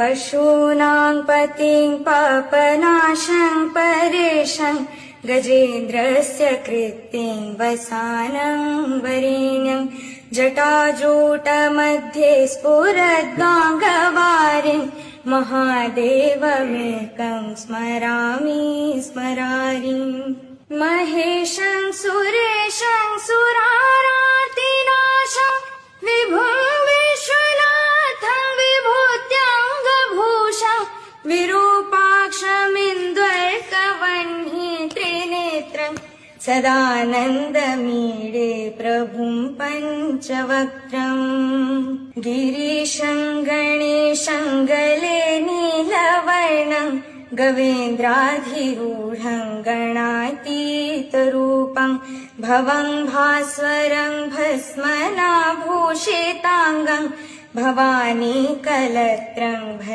पशूनां पतिं पापनाशं परेशं गजेन्द्रस्य कृत्तिं वसानं वरेण्यं जटाजूटमध्ये स्फुरद्गाङ्गवारिं महादेवमेकं स्मरामि स्मरारिम् महेशं सुरेशं सुरारातिनाशं विभुं विश्वनाथं विभूत्याङ्गभूषं विरूपाक्षमिन्द्वर्कवह्नि त्रिनेत्रं सदानन्दमीडे प्रभुं पञ्चवक्त्रम् गिरीशं गणेशं गले नीलवर्णं गवेन्द्राधिरूढं गणातीतरूपं भवं भास्वरं भस्मनाभूषिताङ्गं भवानी कलत्रं